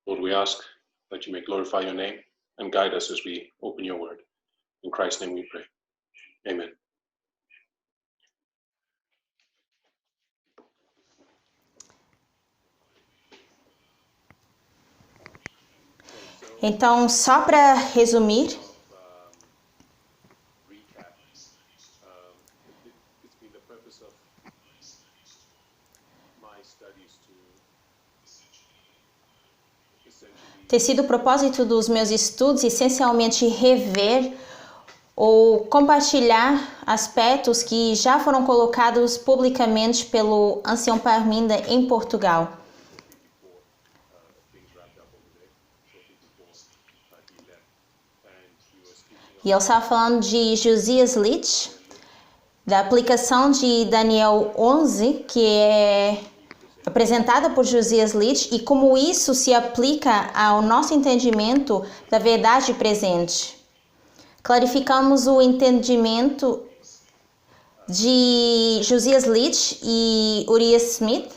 Lord, we ask that you may glorify your name and guide us as we open your word. In Christ's name we pray. Amen. Então, só para resumir, tem sido o propósito dos meus estudos essencialmente rever ou compartilhar aspectos que já foram colocados publicamente pelo Ancião Parminda em Portugal. E ele estava falando de Josias Litch, da aplicação de Daniel 11, que é apresentada por Josias Litch, e como isso se aplica ao nosso entendimento da verdade presente. Clarificamos o entendimento de Josias Litch e Uriah Smith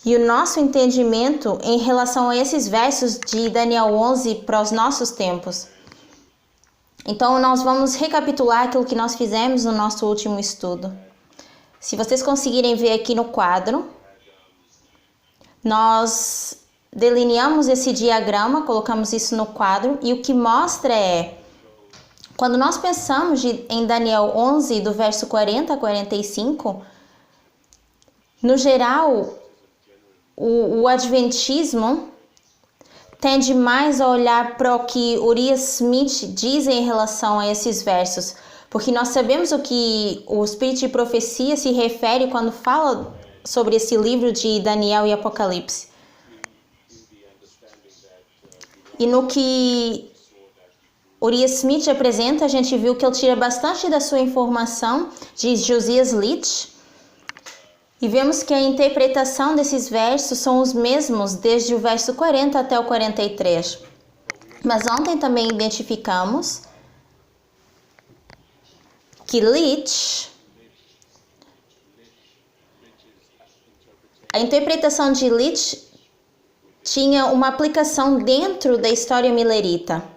e o nosso entendimento em relação a esses versos de Daniel 11 para os nossos tempos. Então, nós vamos recapitular aquilo que nós fizemos no nosso último estudo. Se vocês conseguirem ver aqui no quadro, nós delineamos esse diagrama, colocamos isso no quadro, e o que mostra é, quando nós pensamos em Daniel 11, do verso 40 a 45, no geral, o adventismo tende mais a olhar para o que Uriah Smith diz em relação a esses versos, porque nós sabemos o que o Espírito de Profecia se refere quando fala sobre esse livro de Daniel e Apocalipse. E no que Uriah Smith apresenta, a gente viu que ele tira bastante da sua informação de Josias Litch, e vemos que a interpretação desses versos são os mesmos desde o verso 40 até o 43. Mas ontem também identificamos que Litch, a interpretação de Litch tinha uma aplicação dentro da história milerita.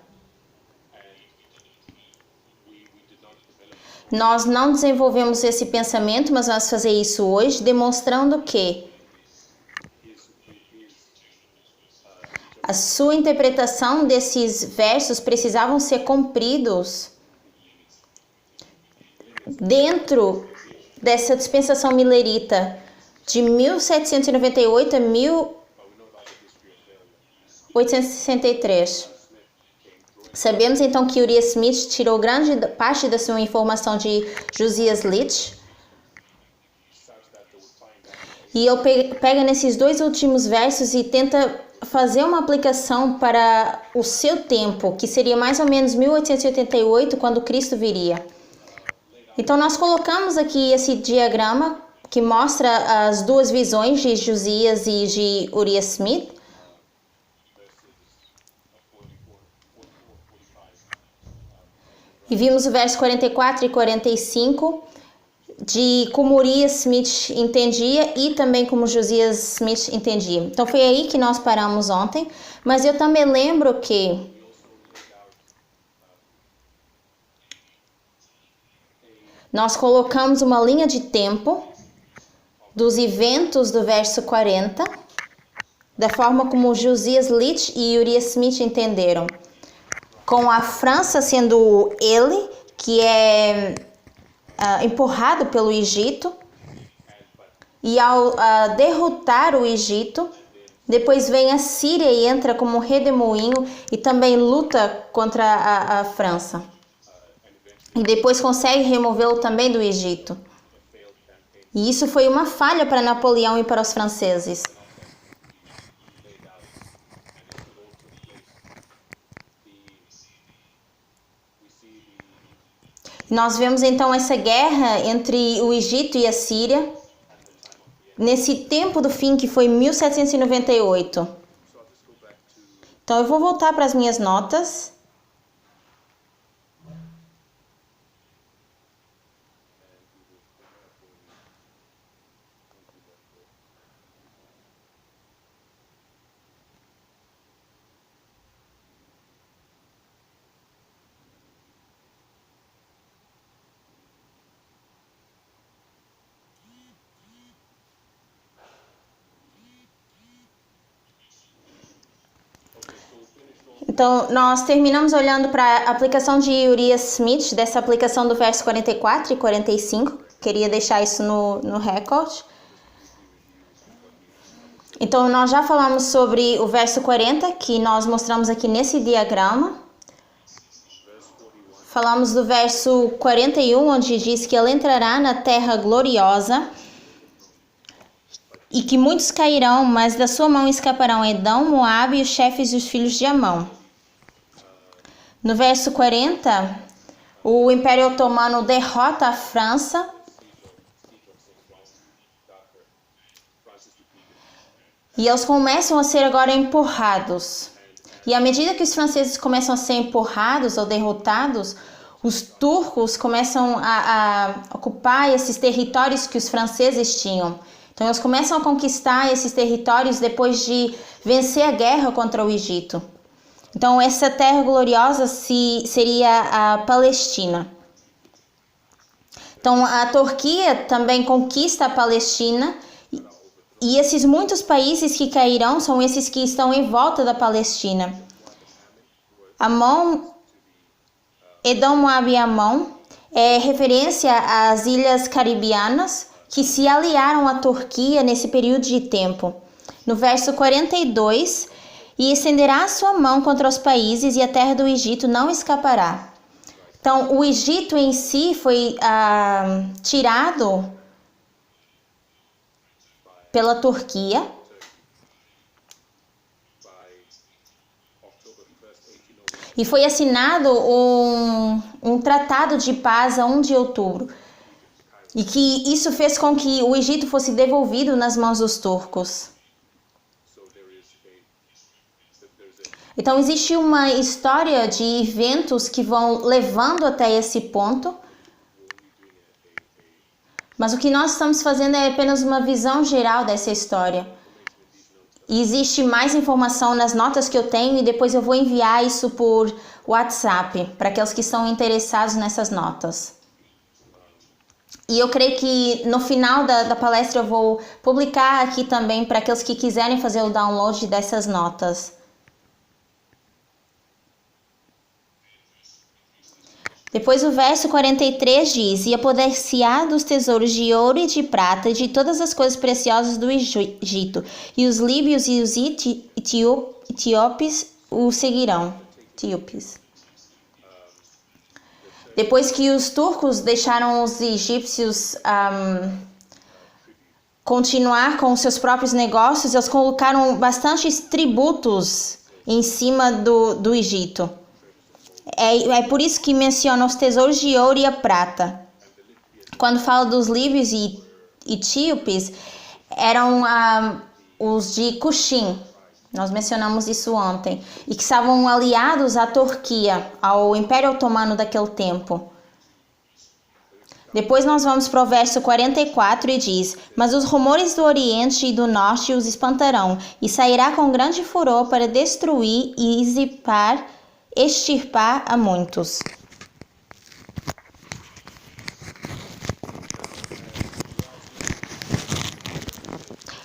Nós não desenvolvemos esse pensamento, mas vamos fazer isso hoje, demonstrando que a sua interpretação desses versos precisavam ser cumpridos dentro dessa dispensação milerita de 1798 a 1863. Sabemos então que Uriah Smith tirou grande parte da sua informação de Josias Litch, e ele pega nesses dois últimos versos e tenta fazer uma aplicação para o seu tempo, que seria mais ou menos 1888, quando Cristo viria. Então nós colocamos aqui esse diagrama que mostra as duas visões de Josias e de Uriah Smith. E vimos o verso 44 e 45 de como Uriah Smith entendia e também como Josias Smith entendia. Então foi aí que nós paramos ontem, mas eu também lembro que nós colocamos uma linha de tempo dos eventos do verso 40, da forma como Josias Litch e Uriah Smith entenderam. Com a França sendo ele, que é empurrado pelo Egito, e ao derrotar o Egito, depois vem a Síria e entra como redemoinho e também luta contra a França. E depois consegue removê-lo também do Egito. E isso foi uma falha para Napoleão e para os franceses. Nós vemos então essa guerra entre o Egito e a Síria, nesse tempo do fim que foi 1798. Então eu vou voltar para as minhas notas. Então, nós terminamos olhando para a aplicação de Uriah Smith, dessa aplicação do verso 44 e 45. Queria deixar isso no recorde. Então, nós já falamos sobre o verso 40, que nós mostramos aqui nesse diagrama. Falamos do verso 41, onde diz que ele entrará na terra gloriosa e que muitos cairão, mas da sua mão escaparão Edom, Moabe e os chefes e os filhos de Amon. No verso 40, o Império Otomano derrota a França e eles começam a ser agora empurrados. E à medida que os franceses começam a ser empurrados ou derrotados, os turcos começam a ocupar esses territórios que os franceses tinham. Então eles começam a conquistar esses territórios depois de vencer a guerra contra o Egito. Então essa terra gloriosa seria a Palestina. Então a Turquia também conquista a Palestina. E esses muitos países que cairão são esses que estão em volta da Palestina. Amon, Edom, Moabe e Amon é referência às ilhas caribianas que se aliaram à Turquia nesse período de tempo. No verso 42, e estenderá a sua mão contra os países e a terra do Egito não escapará. Então o Egito em si foi tirado pela Turquia e foi assinado um tratado de paz a 1 de outubro e que isso fez com que o Egito fosse devolvido nas mãos dos turcos. Então existe uma história de eventos que vão levando até esse ponto. Mas o que nós estamos fazendo é apenas uma visão geral dessa história. E existe mais informação nas notas que eu tenho e depois eu vou enviar isso por WhatsApp para aqueles que estão interessados nessas notas. E eu creio que no final da palestra eu vou publicar aqui também para aqueles que quiserem fazer o download dessas notas. Depois o verso 43 diz: e apoder-se-á dos tesouros de ouro e de prata e de todas as coisas preciosas do Egito, e os líbios e os etíopes o seguirão. Etíopes. Depois que os turcos deixaram os egípcios continuar com seus próprios negócios, eles colocaram bastantes tributos em cima do Egito. É por isso que menciona os tesouros de ouro e a prata. Quando fala dos líbios e etíopes, eram os de Cuxim. Nós mencionamos isso ontem. E que estavam aliados à Turquia, ao Império Otomano daquele tempo. Depois nós vamos para o verso 44 e diz: mas os rumores do Oriente e do Norte os espantarão, e sairá com grande furor para destruir e extirpar a muitos.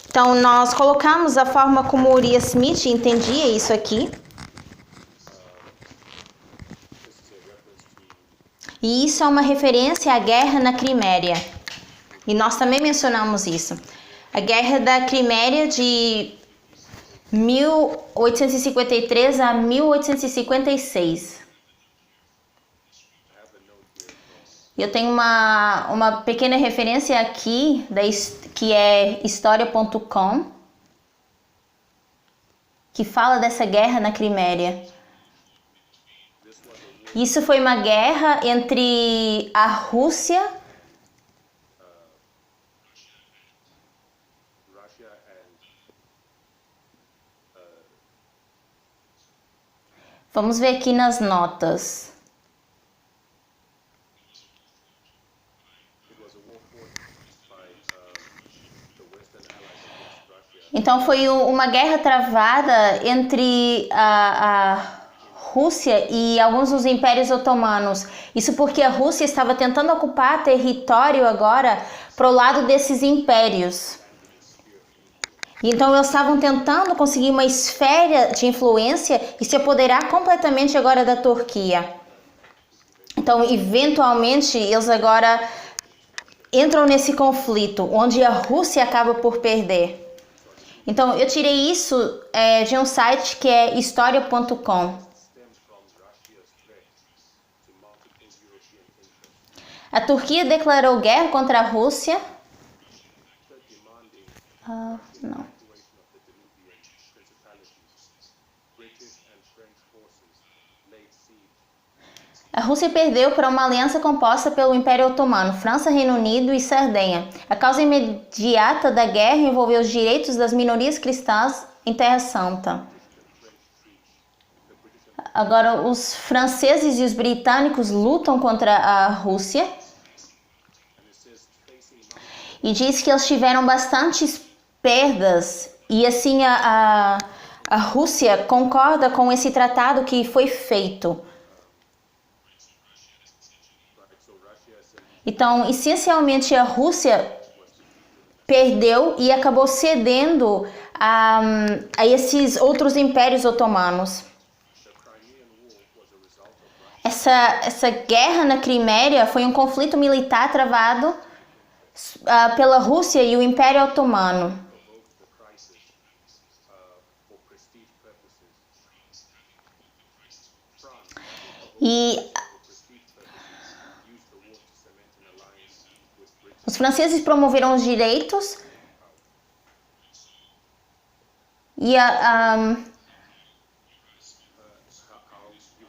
Então nós colocamos a forma como Uriah Smith entendia isso aqui. E isso é uma referência à guerra na Crimeia. E nós também mencionamos isso. A guerra da Crimeia de 1853 a 1856. Eu tenho uma pequena referência aqui, que é História.com, que fala dessa guerra na Crimeia. Isso foi uma guerra entre a Rússia Vamos ver aqui nas notas. Então foi uma guerra travada entre a Rússia e alguns dos impérios otomanos. Isso porque a Rússia estava tentando ocupar território agora pro lado desses impérios. E então eles estavam tentando conseguir uma esfera de influência e se apoderar completamente agora da Turquia. Então, eventualmente, eles agora entram nesse conflito, onde a Rússia acaba por perder. Então, eu tirei isso de um site que é historia.com. A Turquia declarou guerra contra a Rússia. Não. A Rússia perdeu para uma aliança composta pelo Império Otomano, França, Reino Unido e Sardenha. A causa imediata da guerra envolveu os direitos das minorias cristãs em Terra Santa. Agora, os franceses e os britânicos lutam contra a Rússia. E diz que eles tiveram bastantes perdas. E assim a Rússia concorda com esse tratado que foi feito. Então, essencialmente, a Rússia perdeu e acabou cedendo a esses outros impérios otomanos. Essa guerra na Crimeia foi um conflito militar travado pela Rússia e o Império Otomano. E os franceses promoveram os direitos e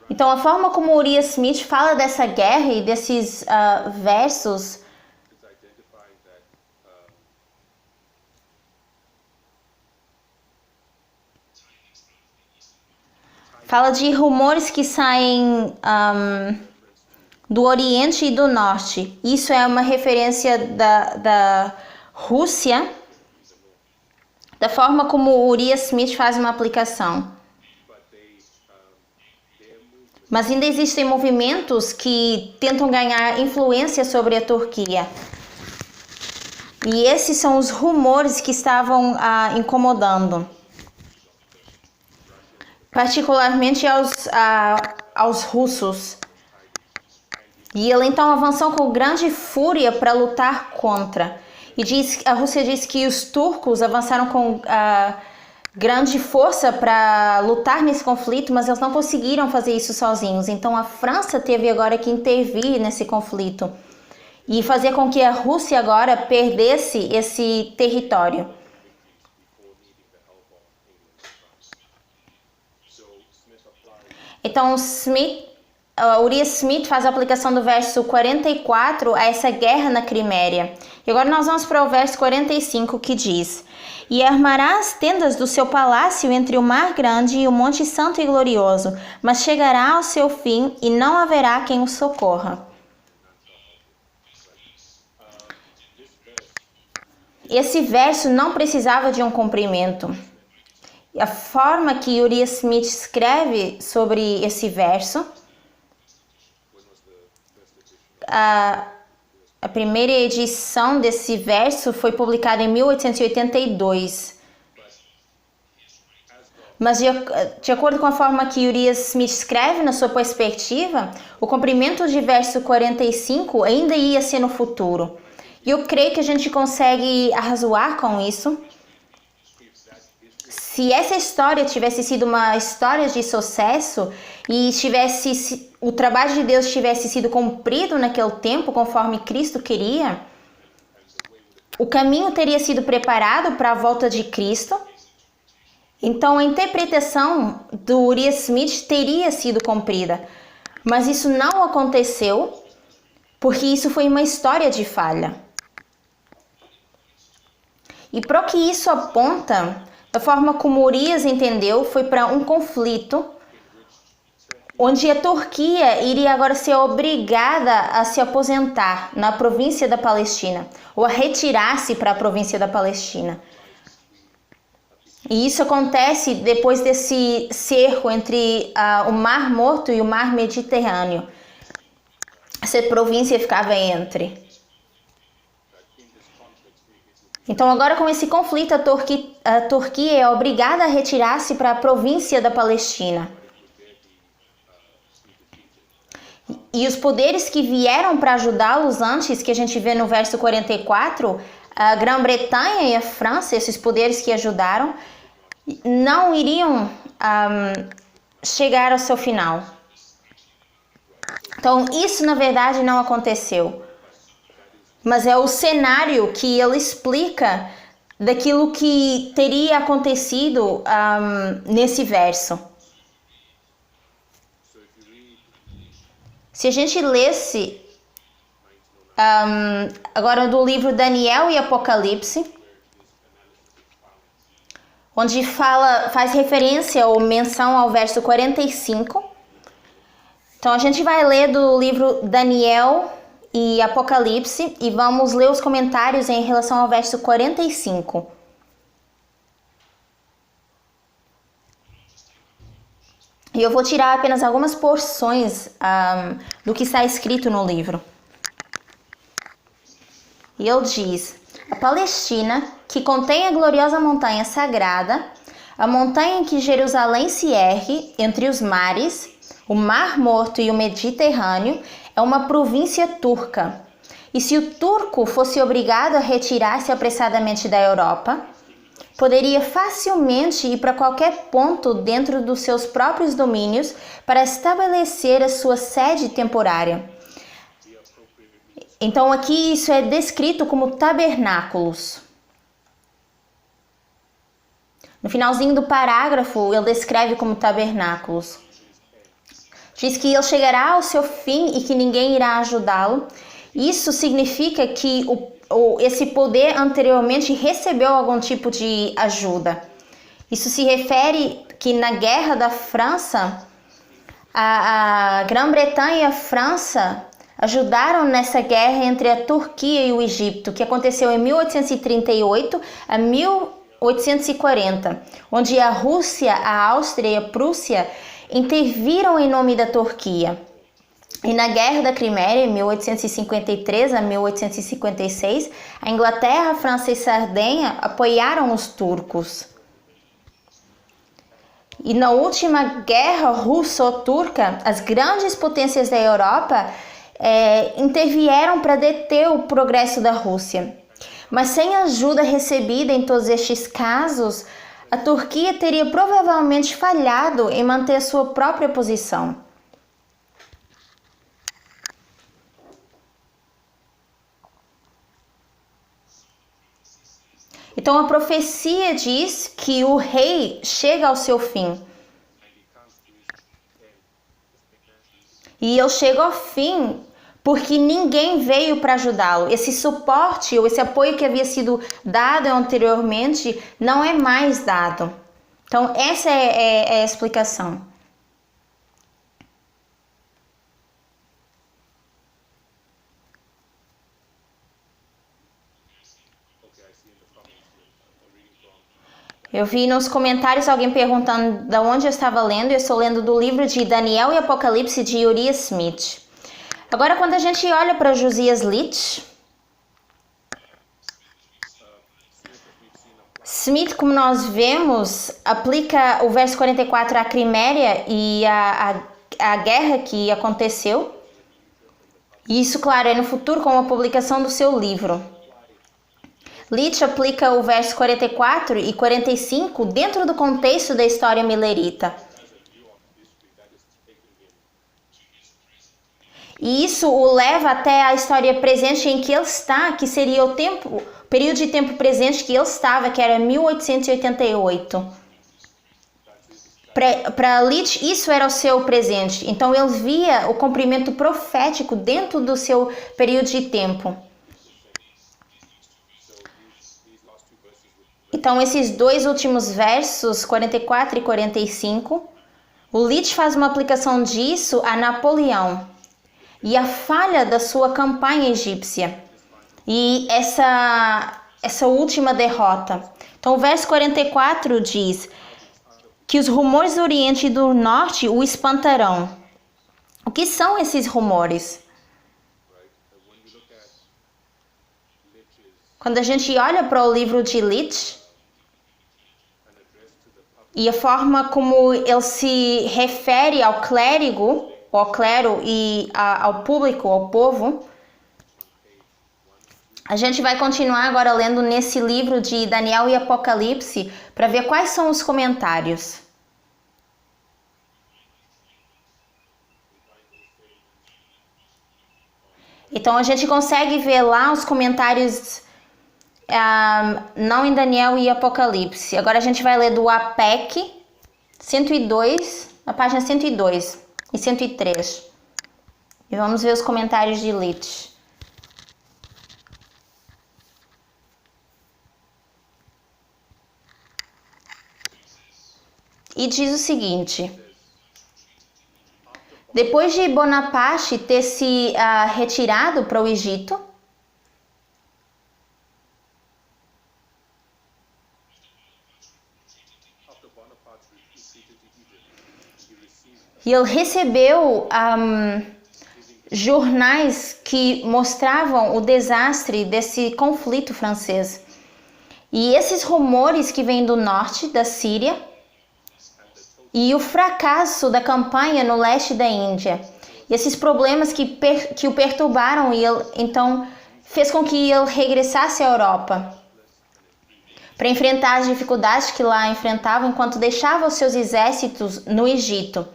então a forma como Uriah Smith fala dessa guerra e desses versos fala de rumores que saem do Oriente e do Norte. Isso é uma referência da Rússia, da forma como Uriah Smith faz uma aplicação. Mas ainda existem movimentos que tentam ganhar influência sobre a Turquia. E esses são os rumores que estavam incomodando. Particularmente aos russos. E ele então avançou com grande fúria para lutar contra. E a Rússia diz que os turcos avançaram com grande força para lutar nesse conflito, mas eles não conseguiram fazer isso sozinhos. Então a França teve agora que intervir nesse conflito e fazer com que a Rússia agora perdesse esse território. Então Uriah Smith faz a aplicação do verso 44 a essa guerra na Crimeia. E agora nós vamos para o verso 45 que diz: E armarás tendas do seu palácio entre o mar grande e o monte santo e glorioso, mas chegará ao seu fim e não haverá quem o socorra. Esse verso não precisava de um cumprimento. A forma que Uriah Smith escreve sobre esse verso, a primeira edição desse verso foi publicada em 1882. Mas de acordo com a forma que Uriah Smith escreve na sua perspectiva, o cumprimento de verso 45 ainda ia ser no futuro. E eu creio que a gente consegue arrazoar com isso. Se essa história tivesse sido uma história de sucesso e o trabalho de Deus tivesse sido cumprido naquele tempo, conforme Cristo queria, o caminho teria sido preparado para a volta de Cristo. Então a interpretação do Uriah Smith teria sido cumprida. Mas isso não aconteceu, porque isso foi uma história de falha. E para o que isso aponta, da forma como Urias entendeu, foi para um conflito onde a Turquia iria agora ser obrigada a se aposentar na província da Palestina, ou a retirar-se para a província da Palestina. E isso acontece depois desse cerco entre o Mar Morto e o Mar Mediterrâneo. Essa província ficava entre. Então agora com esse conflito, a Turquia é obrigada a retirar-se para a província da Palestina. E os poderes que vieram para ajudá-los antes, que a gente vê no verso 44, a Grã-Bretanha e a França, esses poderes que ajudaram, não iriam chegar ao seu final. Então isso na verdade não aconteceu. Mas é o cenário que ele explica daquilo que teria acontecido nesse verso. Se a gente lesse agora do livro Daniel e Apocalipse, onde faz referência ou menção ao verso 45. Então a gente vai ler do livro Daniel e Apocalipse e vamos ler os comentários em relação ao verso 45. E eu vou tirar apenas algumas porções do que está escrito no livro. E ele diz: a Palestina, que contém a gloriosa montanha sagrada, a montanha em que Jerusalém se ergue entre os mares, o Mar Morto e o Mediterrâneo, é uma província turca. E se o turco fosse obrigado a retirar-se apressadamente da Europa, poderia facilmente ir para qualquer ponto dentro dos seus próprios domínios para estabelecer a sua sede temporária. Então aqui isso é descrito como tabernáculos. No finalzinho do parágrafo ele descreve como tabernáculos. Diz que ele chegará ao seu fim e que ninguém irá ajudá-lo. Isso significa que esse poder anteriormente recebeu algum tipo de ajuda. Isso se refere que na guerra da França, a Grã-Bretanha e a França ajudaram nessa guerra entre a Turquia e o Egito, que aconteceu em 1838 a 1840, onde a Rússia, a Áustria e a Prússia interviram em nome da Turquia. E na Guerra da Crimeia, em 1853 a 1856, a Inglaterra, a França e Sardenha apoiaram os turcos. E na última guerra russo-turca, as grandes potências da Europa intervieram para deter o progresso da Rússia. Mas sem ajuda recebida em todos estes casos, a Turquia teria provavelmente falhado em manter sua própria posição. Então a profecia diz que o rei chega ao seu fim. E ele chega ao fim porque ninguém veio para ajudá-lo. Esse suporte ou esse apoio que havia sido dado anteriormente não é mais dado. Então essa é a explicação. Eu vi nos comentários alguém perguntando de onde eu estava lendo. Eu estou lendo do livro de Daniel e Apocalipse de Uriah Smith. Agora, quando a gente olha para Josias Litch, Smith, como nós vemos, aplica o verso 44 à Crimeia e à guerra que aconteceu. E isso, claro, é no futuro com a publicação do seu livro. Litch aplica o verso 44 e 45 dentro do contexto da história milerita. E isso o leva até a história presente em que ele está, que seria o período de tempo presente que ele estava, que era 1888. Para Litch, isso era o seu presente. Então ele via o cumprimento profético dentro do seu período de tempo. Então, esses dois últimos versos, 44 e 45, o Litch faz uma aplicação disso a Napoleão e a falha da sua campanha egípcia e essa última derrota. Então, o verso 44 diz que os rumores do Oriente e do Norte o espantarão. O que são esses rumores? Quando a gente olha para o livro de Leach e a forma como ele se refere ao clérigo, ou ao clero e ao público, ao povo, a gente vai continuar agora lendo nesse livro de Daniel e Apocalipse para ver quais são os comentários. Então a gente consegue ver lá os comentários não em Daniel e Apocalipse. Agora a gente vai ler do APEC 102, na página 102 e 103. E vamos ver os comentários de Leach. E diz o seguinte: depois de Bonaparte ter se retirado para o Egito, e ele recebeu jornais que mostravam o desastre desse conflito francês. E esses rumores que vêm do norte da Síria e o fracasso da campanha no leste da Índia. E esses problemas que o perturbaram e ele, então, fez com que ele regressasse à Europa para enfrentar as dificuldades que lá enfrentava enquanto deixava os seus exércitos no Egito.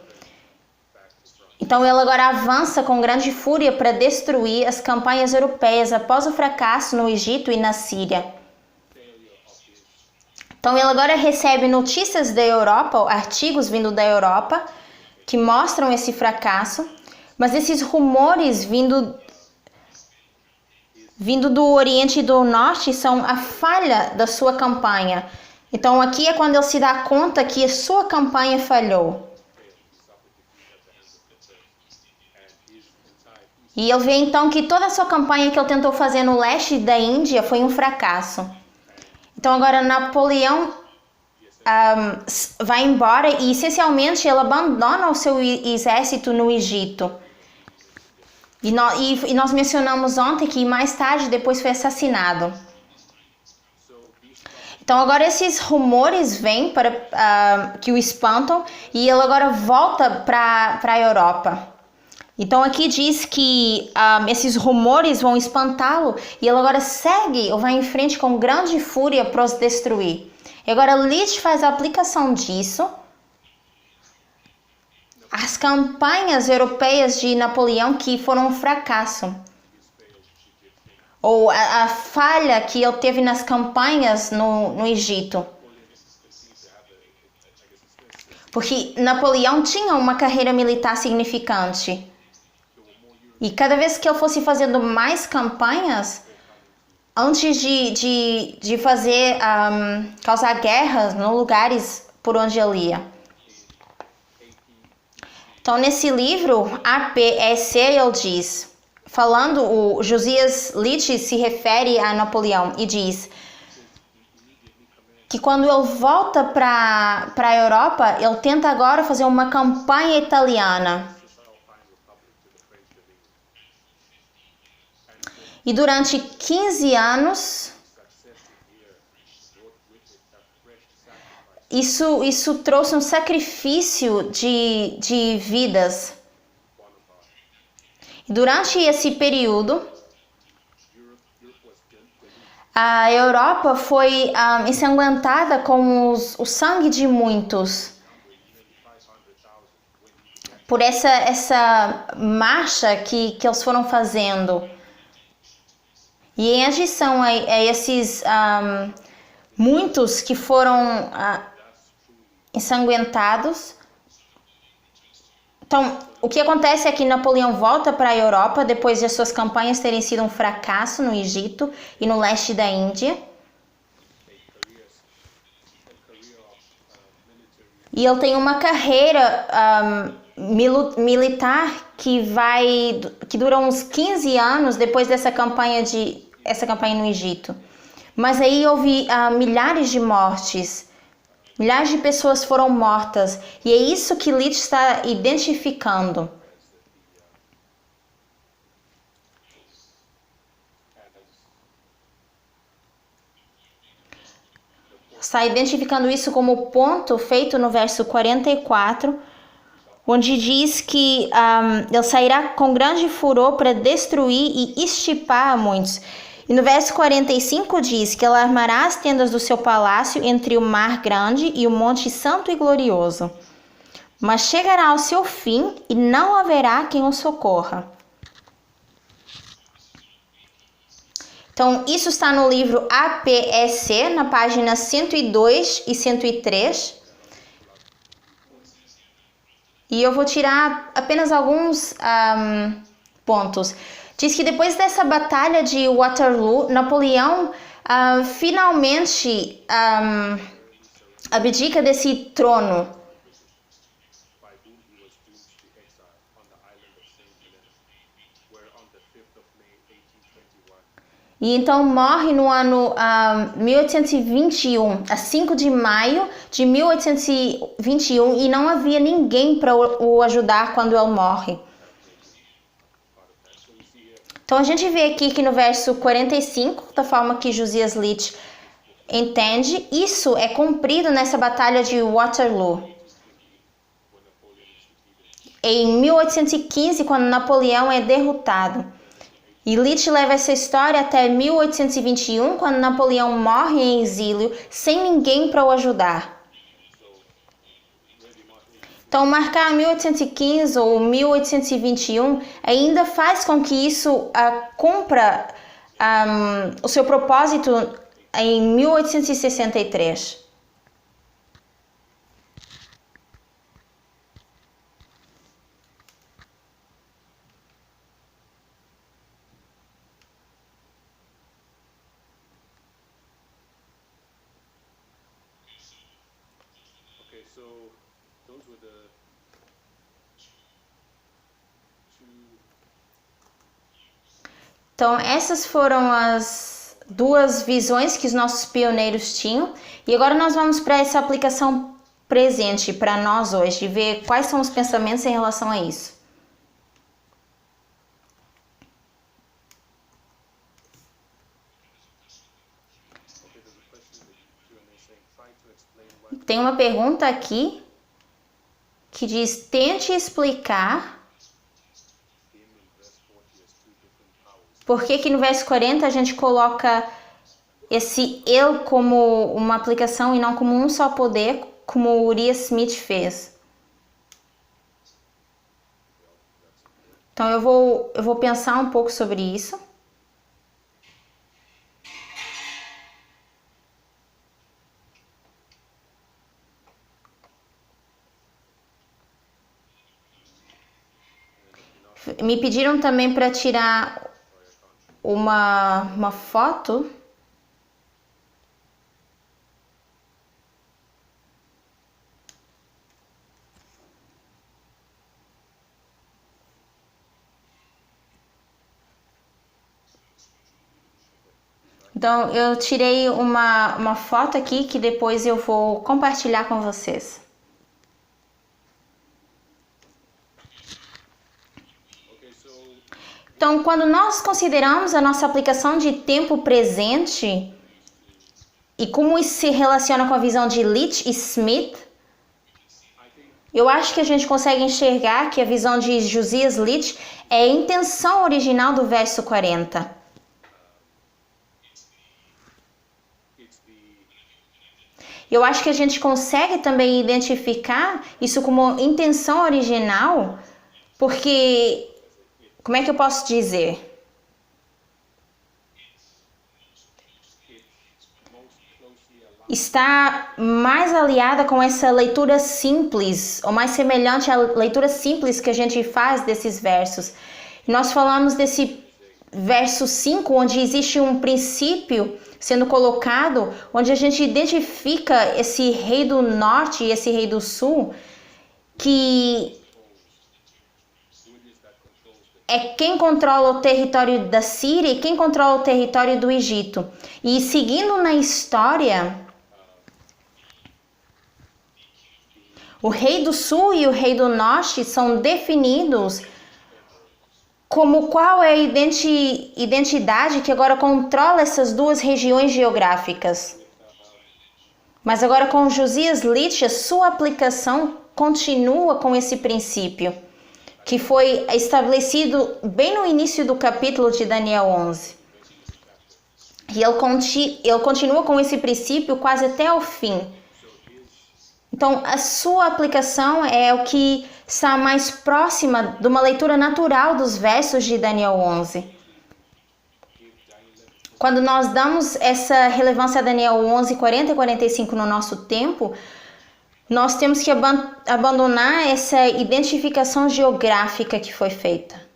Então ele agora avança com grande fúria para destruir as campanhas europeias após o fracasso no Egito e na Síria. Então ele agora recebe notícias da Europa, artigos vindo da Europa, que mostram esse fracasso, mas esses rumores vindo do Oriente e do Norte são a falha da sua campanha. Então aqui é quando ele se dá conta que a sua campanha falhou. E ele vê então que toda a sua campanha que ele tentou fazer no leste da Índia foi um fracasso. Então agora Napoleão vai embora e essencialmente ele abandona o seu exército no Egito. E nós mencionamos ontem que mais tarde depois foi assassinado. Então agora esses rumores vêm que o espantam e ele agora volta para a Europa. Então aqui diz que esses rumores vão espantá-lo e ele agora segue ou vai em frente com grande fúria para os destruir. E agora Leach faz a aplicação disso às campanhas europeias de Napoleão que foram um fracasso. Ou a falha que ele teve nas campanhas no Egito. Porque Napoleão tinha uma carreira militar significante. E cada vez que ele fosse fazendo mais campanhas, antes de fazer, causar guerras nos lugares por onde ele ia. Então, nesse livro, APEC, ele diz, o Josias Leach se refere a Napoleão e diz que quando ele volta para a Europa, ele tenta agora fazer uma campanha italiana. E durante 15 anos, isso trouxe um sacrifício de vidas. Durante esse período, a Europa foi ensanguentada com o sangue de muitos. Por essa marcha que eles foram fazendo. E em adição a esses muitos que foram ensanguentados, então o que acontece é que Napoleão volta para a Europa depois de suas campanhas terem sido um fracasso no Egito e no leste da Índia. E ele tem uma carreira militar que dura uns 15 anos depois dessa campanha no Egito. Mas aí houve milhares de mortes, milhares de pessoas foram mortas, e é isso que Leach está identificando. está identificando isso como ponto feito no verso 44, onde diz que ele sairá com grande furor para destruir e extirpar a muitos. E no verso 45 diz que ele armará as tendas do seu palácio entre o mar grande e o monte santo e glorioso. Mas chegará ao seu fim e não haverá quem o socorra. Então, isso está no livro APEC, na página 102 e 103. E eu vou tirar apenas alguns pontos. Diz que depois dessa batalha de Waterloo, Napoleão finalmente abdica desse trono. E então morre no ano 1821, a 5 de maio de 1821, e não havia ninguém para o ajudar quando ele morre. Então a gente vê aqui que no verso 45, da forma que Josias Litch entende, isso é cumprido nessa batalha de Waterloo. Em 1815, quando Napoleão é derrotado. E Litch leva essa história até 1821, quando Napoleão morre em exílio, sem ninguém para o ajudar. Então, marcar 1815 ou 1821 ainda faz com que isso cumpra o seu propósito em 1863. Então, essas foram as duas visões que os nossos pioneiros tinham. E agora nós vamos para essa aplicação presente para nós hoje, ver quais são os pensamentos em relação a isso. Tem uma pergunta aqui que diz: tente explicar por que no verso 40 a gente coloca esse eu como uma aplicação e não como um só poder, como o Uriah Smith fez. Então eu vou pensar um pouco sobre isso. Me pediram também para tirar uma foto. Então, eu tirei uma foto aqui que depois eu vou compartilhar com vocês. Então, quando nós consideramos a nossa aplicação de tempo presente e como isso se relaciona com a visão de Litch e Smith, eu acho que a gente consegue enxergar que a visão de Josias Litch é a intenção original do verso 40. Eu acho que a gente consegue também identificar isso como intenção original, porque, como é que eu posso dizer? Está mais aliada com essa leitura simples, ou mais semelhante à leitura simples que a gente faz desses versos. Nós falamos desse verso 5, onde existe um princípio sendo colocado, onde a gente identifica esse rei do norte e esse rei do sul, que é quem controla o território da Síria e quem controla o território do Egito. E seguindo na história, o rei do sul e o rei do norte são definidos como qual é a identidade que agora controla essas duas regiões geográficas. Mas agora com Josias Litch, a sua aplicação continua com esse princípio, que foi estabelecido bem no início do capítulo de Daniel 11. E ele continua com esse princípio quase até o fim. Então, a sua aplicação é o que está mais próxima de uma leitura natural dos versos de Daniel 11. Quando nós damos essa relevância a Daniel 11, 40 e 45 no nosso tempo, nós temos que abandonar essa identificação geográfica que foi feita.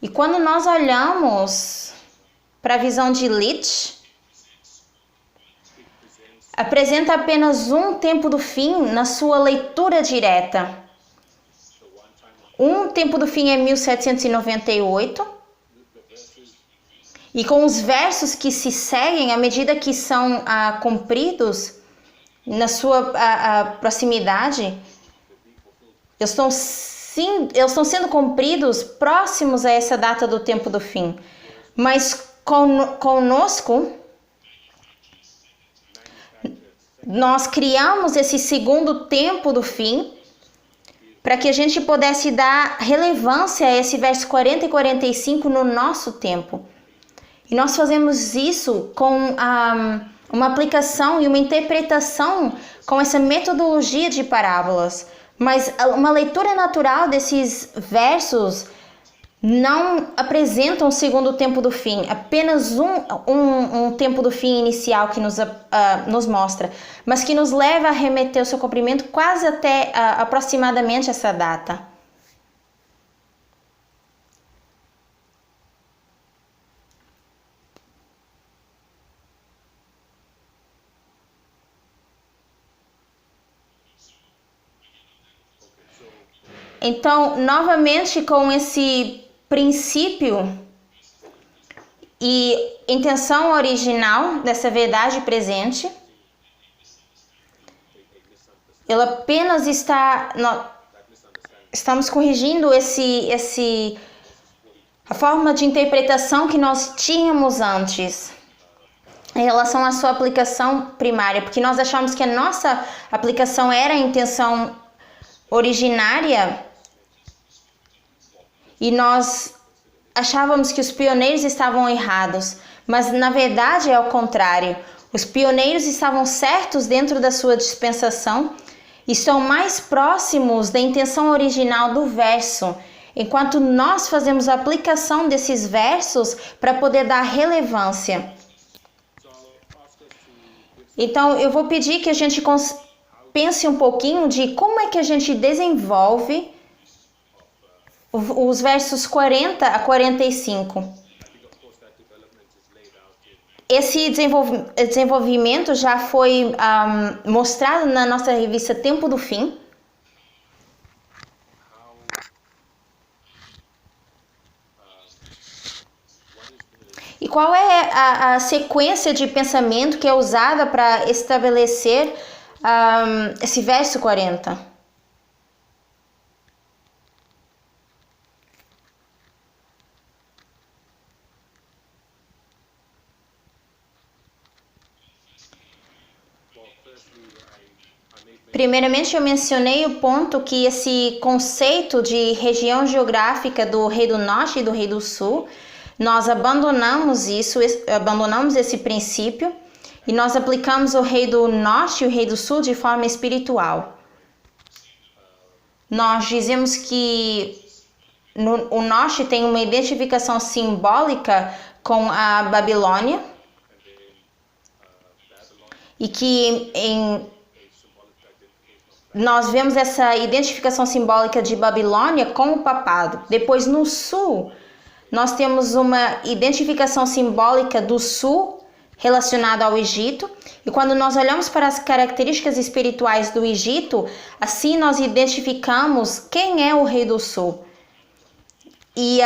E quando nós olhamos para a visão de Litch, apresenta apenas um tempo do fim na sua leitura direta. Um tempo do fim é 1798. E com os versos que se seguem, à medida que são cumpridos na sua proximidade, eles estão sendo cumpridos próximos a essa data do tempo do fim. Mas conosco, nós criamos esse segundo tempo do fim para que a gente pudesse dar relevância a esse verso 40 e 45 no nosso tempo. E nós fazemos isso com uma aplicação e uma interpretação com essa metodologia de parábolas. Mas uma leitura natural desses versos não apresentam o segundo tempo do fim, apenas um tempo do fim inicial que nos mostra, mas que nos leva a remeter o seu cumprimento quase até aproximadamente essa data. Então, novamente, com esse princípio e intenção original dessa verdade presente, ele apenas estamos corrigindo a forma de interpretação que nós tínhamos antes em relação à sua aplicação primária, porque nós achamos que a nossa aplicação era a intenção originária. E nós achávamos que os pioneiros estavam errados, mas na verdade é o contrário. Os pioneiros estavam certos dentro da sua dispensação e estão mais próximos da intenção original do verso, enquanto nós fazemos a aplicação desses versos para poder dar relevância. Então eu vou pedir que a gente pense um pouquinho de como é que a gente desenvolve os versos 40 a 45. Esse desenvolvimento já foi mostrado na nossa revista Tempo do Fim. E qual é a sequência de pensamento que é usada para estabelecer esse verso 40? Primeiramente, eu mencionei o ponto que esse conceito de região geográfica do Rei do Norte e do Rei do Sul, nós abandonamos esse princípio e nós aplicamos o Rei do Norte e o Rei do Sul de forma espiritual. Nós dizemos que o Norte tem uma identificação simbólica com a Babilônia e que nós vemos essa identificação simbólica de Babilônia com o papado. Depois, no sul, nós temos uma identificação simbólica do sul relacionada ao Egito. E quando nós olhamos para as características espirituais do Egito, assim nós identificamos quem é o rei do sul. E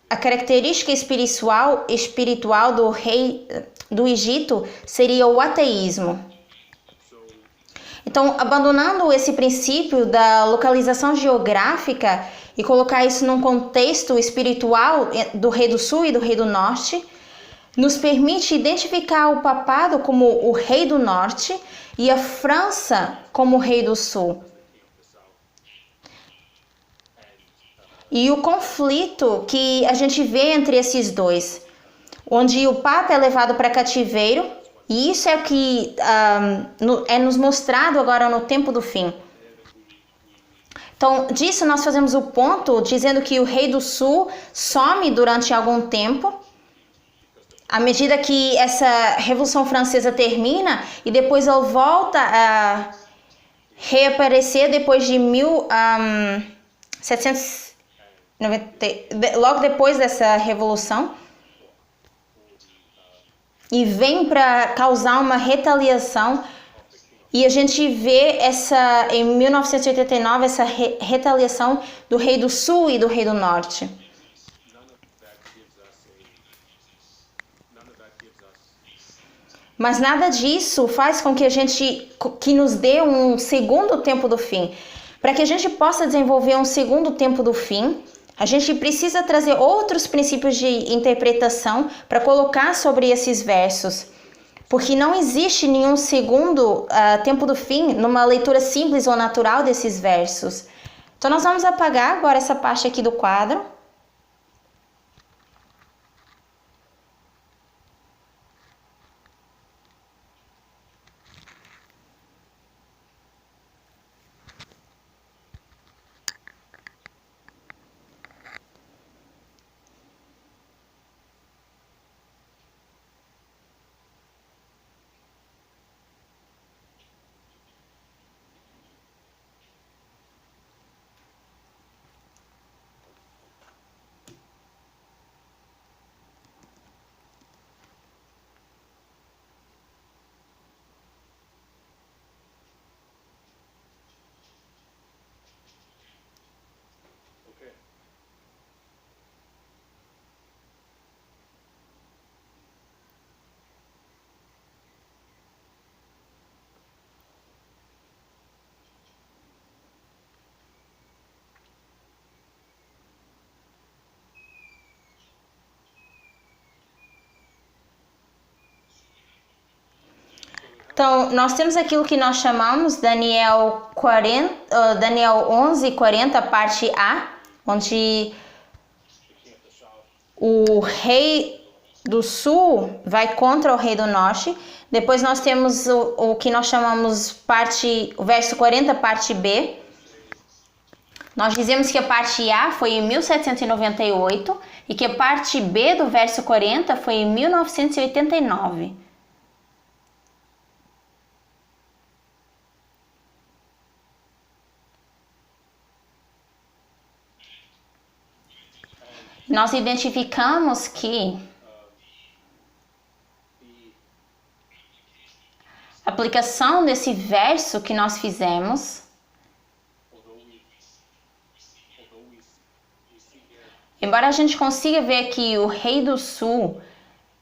a característica espiritual do rei do Egito seria o ateísmo. Então, abandonando esse princípio da localização geográfica e colocar isso num contexto espiritual do Rei do Sul e do Rei do Norte, nos permite identificar o papado como o rei do norte e a França como o rei do sul. E o conflito que a gente vê entre esses dois, onde o Papa é levado para cativeiro, e isso é o que é nos mostrado agora no tempo do fim. Então, disso nós fazemos o ponto dizendo que o rei do sul some durante algum tempo, à medida que essa Revolução Francesa termina, e depois ele volta a reaparecer depois de 1790, logo depois dessa Revolução, e vem para causar uma retaliação. E a gente vê em 1989 essa retaliação do rei do sul e do rei do norte. Mas nada disso faz com que nos dê um segundo tempo do fim. Para que a gente possa desenvolver um segundo tempo do fim, a gente precisa trazer outros princípios de interpretação para colocar sobre esses versos. Porque não existe nenhum segundo tempo do fim numa leitura simples ou natural desses versos. Então nós vamos apagar agora essa parte aqui do quadro. Então, nós temos aquilo que nós chamamos Daniel 11:40, parte A, onde o rei do sul vai contra o rei do norte. Depois nós temos o que nós chamamos o verso 40, parte B. Nós dizemos que a parte A foi em 1798 e que a parte B do verso 40 foi em 1989. Nós identificamos que a aplicação desse verso que nós fizemos, embora a gente consiga ver aqui o rei do sul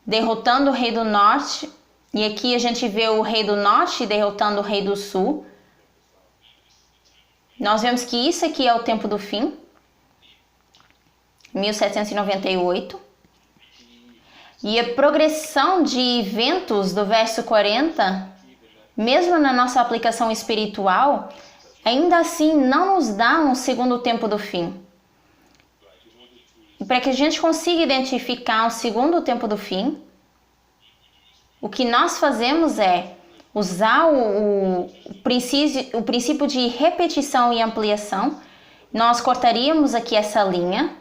derrotando o rei do norte, e aqui a gente vê o rei do norte derrotando o rei do sul, nós vemos que isso aqui é o tempo do fim, 1798, e a progressão de eventos do verso 40, mesmo na nossa aplicação espiritual, ainda assim não nos dá um segundo tempo do fim. E para que a gente consiga identificar um segundo tempo do fim, o que nós fazemos é usar o princípio de repetição e ampliação. Nós cortaríamos aqui essa linha.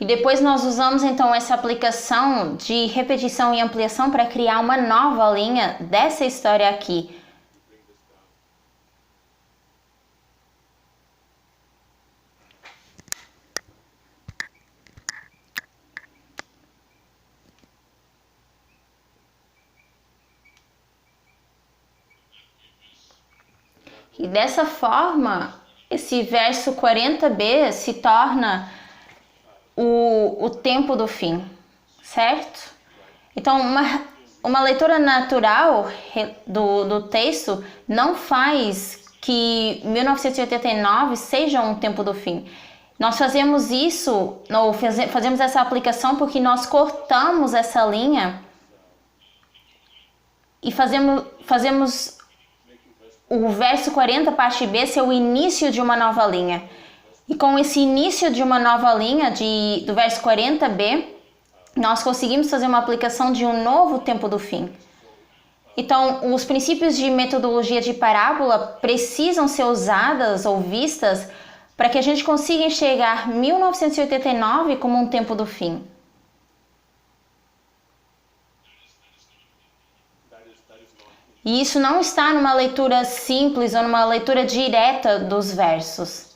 E depois nós usamos então essa aplicação de repetição e ampliação para criar uma nova linha dessa história aqui. E dessa forma, esse verso 40b se torna o tempo do fim, certo? Então, uma leitura natural do texto não faz que 1989 seja um tempo do fim. Nós fazemos isso, fazemos essa aplicação porque nós cortamos essa linha e fazemos o verso 40, parte B, ser o início de uma nova linha. E com esse início de uma nova linha, do verso 40b, nós conseguimos fazer uma aplicação de um novo tempo do fim. Então, os princípios de metodologia de parábola precisam ser usadas ou vistas para que a gente consiga enxergar 1989 como um tempo do fim. E isso não está numa leitura simples ou numa leitura direta dos versos.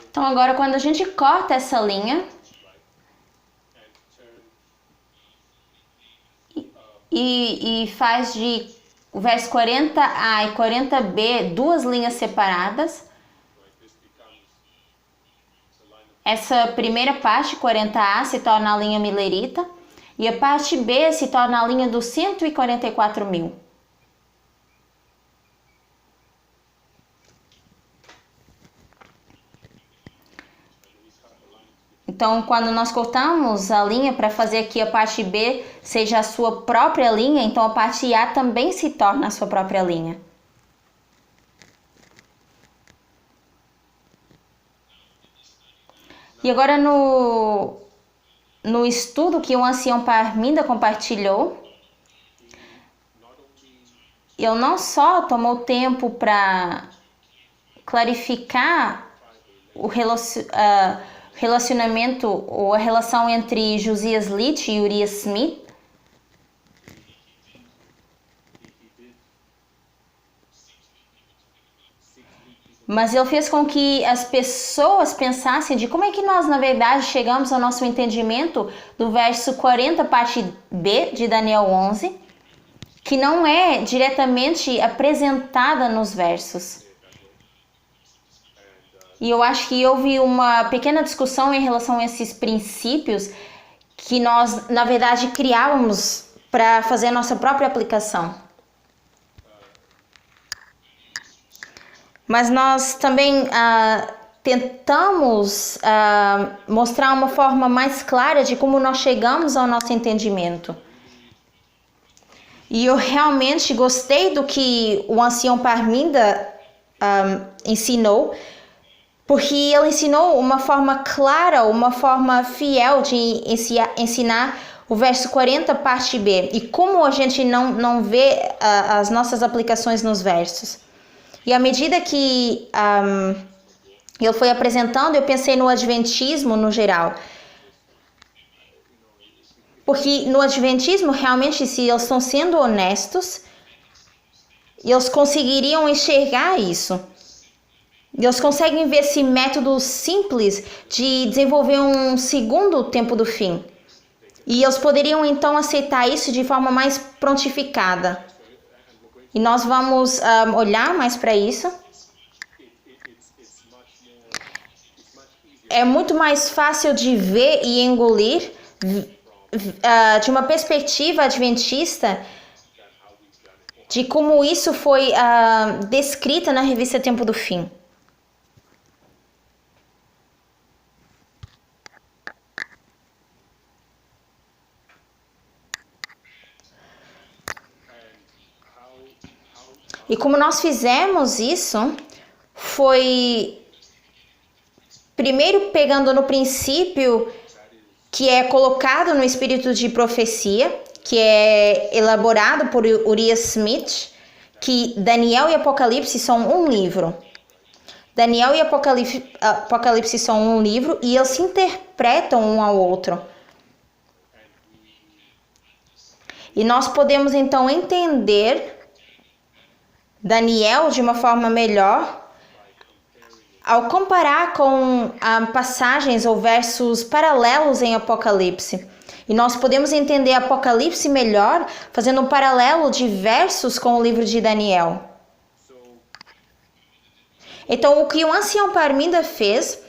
Então agora quando a gente corta essa linha e faz de o verso 40a e 40b duas linhas separadas, essa primeira parte, 40a, se torna a linha milerita e a parte B se torna a linha dos 144 mil. Então, quando nós cortamos a linha para fazer aqui a parte B seja a sua própria linha, então a parte A também se torna a sua própria linha. E agora no estudo que o ancião Parminda compartilhou, ele não só tomou tempo para clarificar o relacionamento ou a relação entre Josias Litch e Uriah Smith, mas ele fez com que as pessoas pensassem de como é que nós, na verdade, chegamos ao nosso entendimento do verso 40, parte B de Daniel 11, que não é diretamente apresentada nos versos. E eu acho que houve uma pequena discussão em relação a esses princípios que nós, na verdade, criávamos para fazer a nossa própria aplicação. Mas nós também tentamos mostrar uma forma mais clara de como nós chegamos ao nosso entendimento. E eu realmente gostei do que o ancião Parminda ensinou, porque ele ensinou uma forma clara, uma forma fiel de ensinar o verso 40, parte B, e como a gente não vê as nossas aplicações nos versos. E à medida que ele foi apresentando, eu pensei no adventismo no geral. Porque no adventismo, realmente, se eles estão sendo honestos, eles conseguiriam enxergar isso. Eles conseguem ver esse método simples de desenvolver um segundo tempo do fim. E eles poderiam, então, aceitar isso de forma mais prontificada. E nós vamos olhar mais para isso. É muito mais fácil de ver e engolir de uma perspectiva adventista de como isso foi descrita na revista Tempo do Fim. E como nós fizemos isso, foi primeiro pegando no princípio que é colocado no espírito de profecia, que é elaborado por Uriah Smith, que Daniel e Apocalipse são um livro. Daniel e Apocalipse são um livro e eles se interpretam um ao outro. E nós podemos então entender Daniel de uma forma melhor ao comparar com passagens ou versos paralelos em Apocalipse. E nós podemos entender Apocalipse melhor fazendo um paralelo de versos com o livro de Daniel. Então, o que o ancião Parminda fez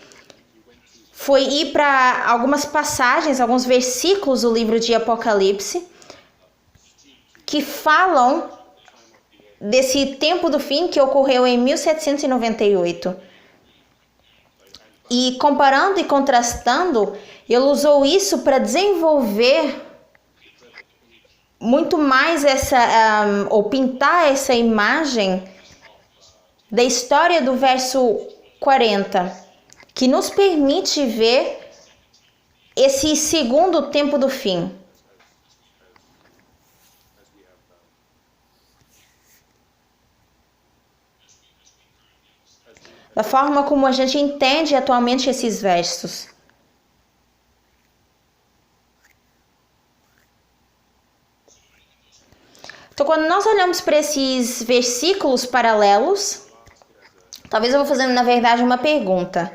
foi ir para algumas passagens, alguns versículos do livro de Apocalipse que falam desse tempo do fim que ocorreu em 1798. E comparando e contrastando, ele usou isso para desenvolver muito mais ou pintar essa imagem da história do verso 40, que nos permite ver esse segundo tempo do fim. Da forma como a gente entende atualmente esses versos. Então, quando nós olhamos para esses versículos paralelos, talvez eu vou fazer, na verdade, uma pergunta.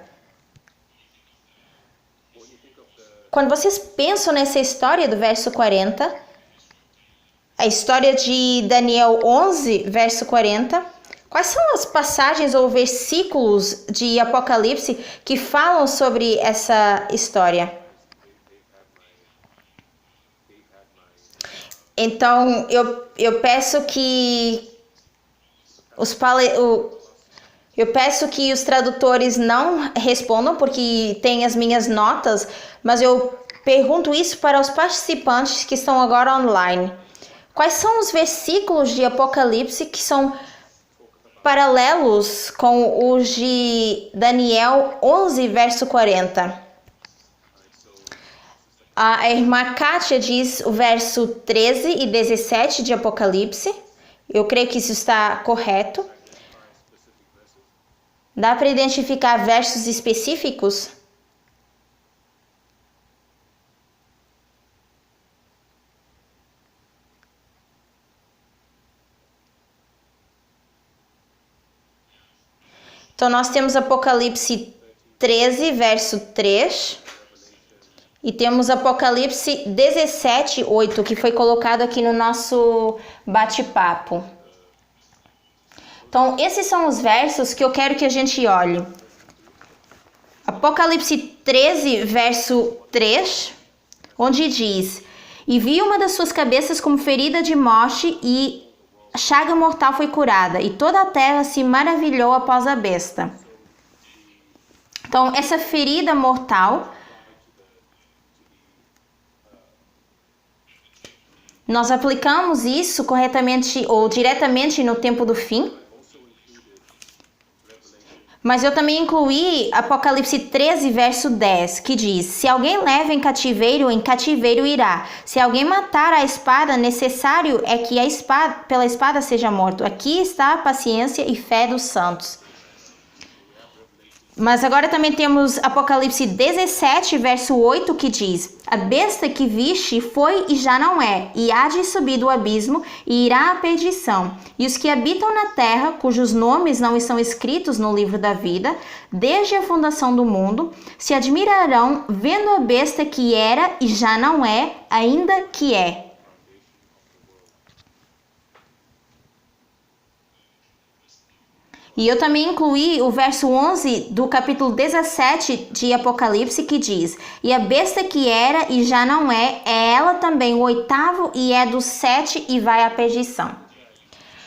Quando vocês pensam nessa história do verso 40, a história de Daniel 11, verso 40, quais são as passagens ou versículos de Apocalipse que falam sobre essa história? Então, eu peço que os tradutores não respondam, porque tem as minhas notas, mas eu pergunto isso para os participantes que estão agora online. Quais são os versículos de Apocalipse que são paralelos com os de Daniel 11, verso 40? A irmã Kátia diz o verso 13 e 17 de Apocalipse. Eu creio que isso está correto. Dá para identificar versos específicos? Então, nós temos Apocalipse 13, verso 3. E temos Apocalipse 17, 8, que foi colocado aqui no nosso bate-papo. Então, esses são os versos que eu quero que a gente olhe. Apocalipse 13, verso 3, onde diz: E vi uma das suas cabeças como ferida de morte, e a chaga mortal foi curada, e toda a terra se maravilhou após a besta. Então, essa ferida mortal, nós aplicamos isso corretamente ou diretamente no tempo do fim. Mas eu também incluí Apocalipse 13, verso 10, que diz: Se alguém leva em cativeiro irá. Se alguém matar a espada, necessário é que pela espada seja morto. Aqui está a paciência e fé dos santos. Mas agora também temos Apocalipse 17, verso 8, que diz: A besta que viste foi e já não é, e há de subir do abismo, e irá à perdição. E os que habitam na terra, cujos nomes não estão escritos no livro da vida, desde a fundação do mundo, se admirarão vendo a besta que era e já não é, ainda que é. E eu também incluí o verso 11 do capítulo 17 de Apocalipse, que diz: E a besta que era e já não é ela também o oitavo, e é do 7 e vai à perdição.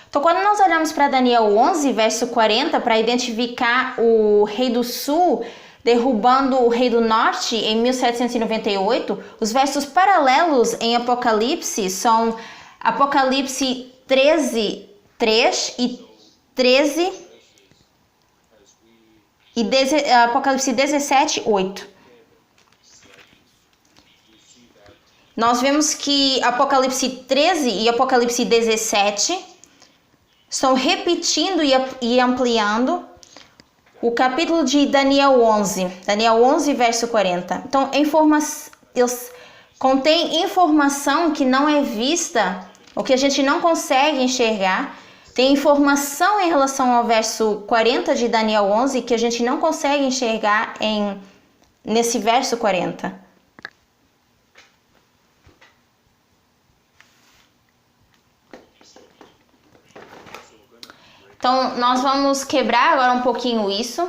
Então, quando nós olhamos para Daniel 11, verso 40, para identificar o rei do sul derrubando o rei do norte em 1798, os versos paralelos em Apocalipse são Apocalipse 13, 3 e 13 e Apocalipse 17, 8. Nós vemos que Apocalipse 13 e Apocalipse 17 estão repetindo e ampliando o capítulo de Daniel 11. Daniel 11, verso 40. Então, eles contêm informação que não é vista, ou que a gente não consegue enxergar, Tem informação em relação ao verso 40 de Daniel 11 que a gente não consegue enxergar nesse verso 40. Então, nós vamos quebrar agora um pouquinho isso.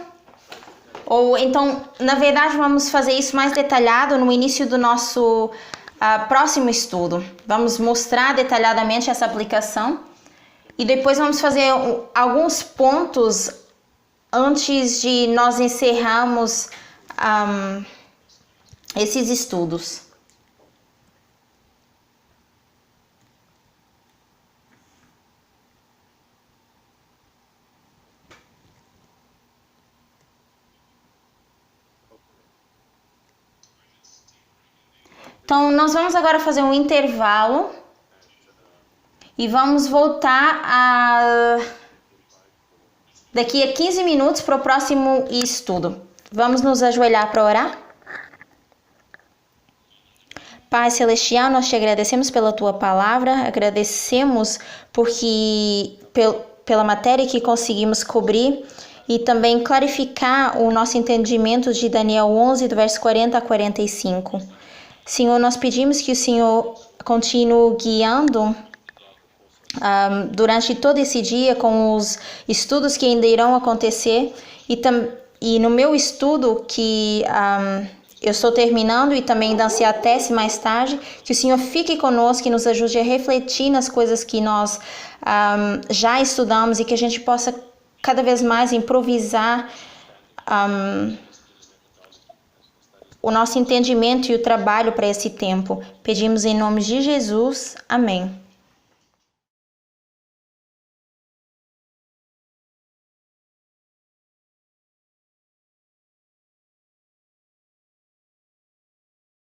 Ou então, na verdade, vamos fazer isso mais detalhado no início do nosso próximo estudo. Vamos mostrar detalhadamente essa aplicação. E depois vamos fazer alguns pontos antes de nós encerrarmos esses estudos. Então, nós vamos agora fazer um intervalo. E vamos voltar daqui a 15 minutos para o próximo estudo. Vamos nos ajoelhar para orar? Pai Celestial, nós te agradecemos pela tua palavra, agradecemos pela matéria que conseguimos cobrir e também clarificar o nosso entendimento de Daniel 11, do verso 40 a 45. Senhor, nós pedimos que o Senhor continue guiando durante todo esse dia com os estudos que ainda irão acontecer e no meu estudo que eu estou terminando e também dançar a tese mais tarde, que o Senhor fique conosco e nos ajude a refletir nas coisas que nós já estudamos e que a gente possa cada vez mais improvisar o nosso entendimento e o trabalho para esse tempo. Pedimos em nome de Jesus. Amém.